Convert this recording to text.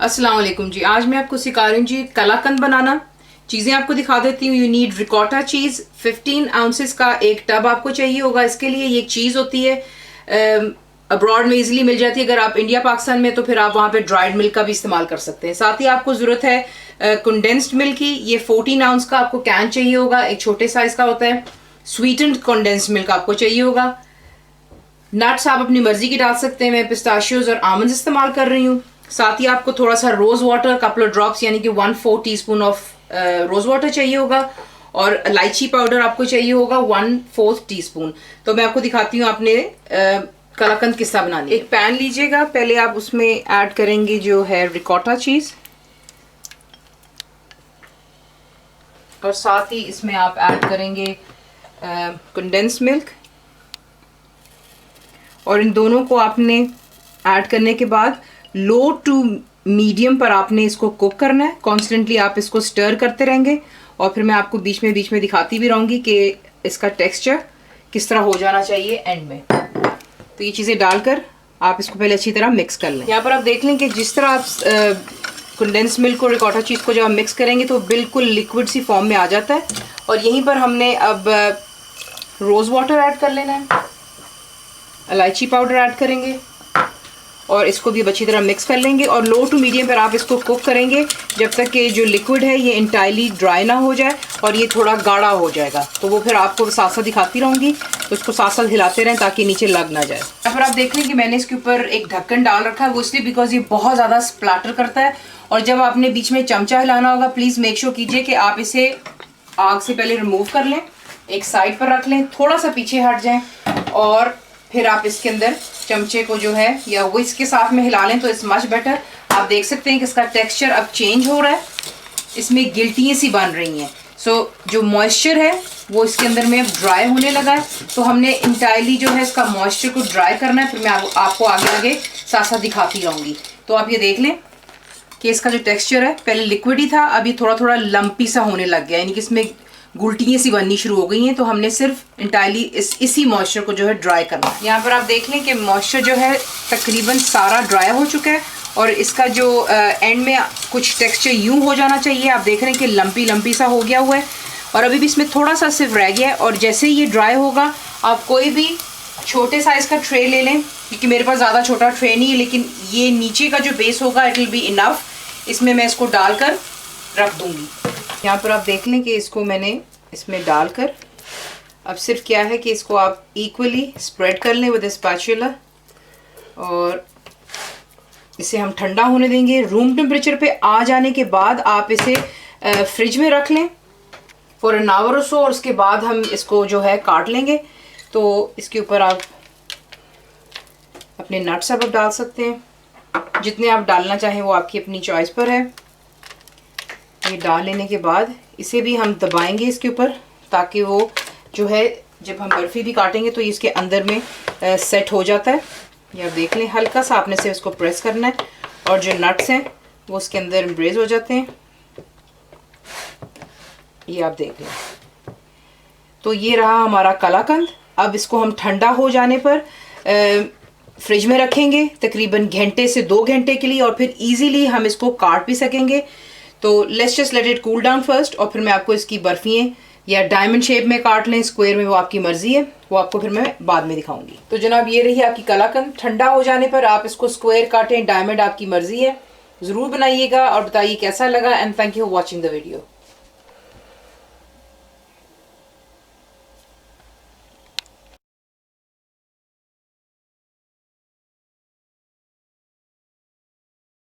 अस्सलाम वालेकुम जी। आज मैं आपको सिखा रही हूँ जी कलाकंद बनाना। चीज़ें आपको दिखा देती हूँ। यू नीड रिकॉटा चीज़ 15 आउंसेस का एक टब आपको चाहिए होगा। इसके लिए ये एक चीज़ होती है, अब्रॉड में इजीली मिल जाती है। अगर आप इंडिया पाकिस्तान में तो फिर आप वहाँ पे ड्राइड मिल्क का भी इस्तेमाल कर सकते हैं। साथ ही आपको ज़रूरत है कंडेंस्ड मिल्क की। ये 14 आउंस का आपको कैन चाहिए होगा, एक छोटे साइज़ का होता है। स्वीटेंड कंडेंस्ड मिल्क आपको चाहिए होगा। नट्स आप अपनी मर्जी की डाल सकते हैं। मैं पिस्ताशियोज और आमंड्स इस्तेमाल कर रही हूँ। साथ ही आपको थोड़ा सा rose water, couple of drops यानी कि 1/4 टीस्पून ऑफ रोज वाटर चाहिए होगा। और इलायची पाउडर आपको चाहिए होगा 1/4 टीस्पून। तो मैं आपको दिखाती हूँ आपने कलाकंद किस तरह बनानी है। एक पैन लीजिएगा, पहले आप उसमें ऐड करेंगे जो है रिकॉटा चीज, और साथ ही इसमें आप ऐड करेंगे कंडेंस मिल्क। और इन दोनों को आपने ऐड करने के बाद लो टू मीडियम पर आपने इसको कुक करना है। कॉन्स्टेंटली आप इसको स्टर करते रहेंगे और फिर मैं आपको बीच में दिखाती भी रहूँगी कि इसका टेक्सचर किस तरह हो जाना चाहिए एंड में। तो ये चीज़ें डालकर आप इसको पहले अच्छी तरह मिक्स कर लें। यहाँ पर आप देख लें कि जिस तरह आप कंडेंस मिल्क और रिकॉटा चीज़ को जब आप मिक्स करेंगे तो बिल्कुल लिक्विड सी फॉर्म में आ जाता है। और यहीं पर हमने अब रोज़ वाटर ऐड कर लेना है, इलायची पाउडर ऐड करेंगे और इसको भी अच्छी तरह मिक्स कर लेंगे। और लो टू मीडियम पर आप इसको कुक करेंगे जब तक कि जो लिक्विड है ये इंटायरली ड्राई ना हो जाए और ये थोड़ा गाढ़ा हो जाएगा। तो वो फिर आपको साथ साथ दिखाती रहूँगी, तो इसको साथ साथ हिलाते रहें ताकि नीचे लग ना जाए। यहाँ पर आप देख लें कि मैंने इसके ऊपर एक ढक्कन डाल रखा है, वो इसलिए बिकॉज ये बहुत ज़्यादा स्प्लैटर करता है। और जब आपने बीच में चमचा हिलाना होगा, प्लीज़ मेक श्योर कीजिए कि आप इसे आग से पहले रिमूव कर लें, एक साइड पर रख लें, थोड़ा सा पीछे हट जाएँ और फिर आप इसके अंदर चमचे को जो है या विस्क के साथ में हिला लें तो इट्स मच बेटर। आप देख सकते हैं कि इसका टेक्सचर अब चेंज हो रहा है, इसमें गिल्टियाँ सी बन रही हैं। सो जो मॉइस्चर है वो इसके अंदर में ड्राई होने लगा है। तो हमने इंटायरली जो है इसका मॉइस्चर को ड्राई करना है। फिर मैं आपको आगे आगे साथ साथ दिखाती रहूँगी। तो आप ये देख लें कि इसका जो टेक्स्चर है पहले लिक्विड ही था, अभी थोड़ा थोड़ा लंपी सा होने लग गया, यानी कि इसमें गुलटियाँ सी बननी शुरू हो गई हैं। तो हमने सिर्फ इंटायरली इसी मॉइस्चर को जो है ड्राई करना है। यहाँ पर आप देख लें कि मॉइस्चर जो है तकरीबन सारा ड्राई हो चुका है और इसका जो एंड में कुछ टेक्सचर यूँ हो जाना चाहिए। आप देख रहे हैं कि लंपी सा हो गया हुआ है और अभी भी इसमें थोड़ा सा सिर्फ रह गया है। और जैसे ही ये ड्राई होगा आप कोई भी छोटे साइज़ का ट्रे ले लें, क्योंकि मेरे पास ज़्यादा छोटा ट्रे नहीं है, लेकिन ये नीचे का जो बेस होगा इट विल बी इनफ। इसमें मैं इसको डालकर रख दूँगी। यहाँ पर आप देख लें कि इसको मैंने इसमें डालकर अब सिर्फ क्या है कि इसको आप इक्वली स्प्रेड कर लें विद स्पैचुला और इसे हम ठंडा होने देंगे। रूम टेम्परेचर पे आ जाने के बाद आप इसे फ्रिज में रख लें फॉर एन आवर और सो, और उसके बाद हम इसको जो है काट लेंगे। तो इसके ऊपर आप अपने नट्स अब डाल सकते हैं, जितने आप डालना चाहें वो आपकी अपनी चॉइस पर है। ये डाल लेने के बाद इसे भी हम दबाएंगे इसके ऊपर, ताकि वो जो है जब हम बर्फ़ी भी काटेंगे तो इसके अंदर में सेट हो जाता है। ये आप देख लें, हल्का सा आपने से उसको प्रेस करना है और जो नट्स हैं वो उसके अंदर एम्ब्रेज हो जाते हैं। ये आप देख लें। तो ये रहा हमारा कलाकंद। अब इसको हम ठंडा हो जाने पर फ्रिज में रखेंगे तकरीबन घंटे से 2 घंटे के लिए, और फिर ईजीली हम इसको काट भी सकेंगे। तो let's just let it cool down first, और फिर मैं आपको इसकी बर्फियाँ या डायमंड शेप में काट लें, स्क्वायर में, वो आपकी मर्जी है, वो आपको फिर मैं बाद में दिखाऊंगी। तो जनाब ये रही आपकी कलाकंद। ठंडा हो जाने पर आप इसको स्क्वायर काटें, डायमंड आपकी मर्जी है। ज़रूर बनाइएगा और बताइए कैसा लगा। And thank you for watching the video.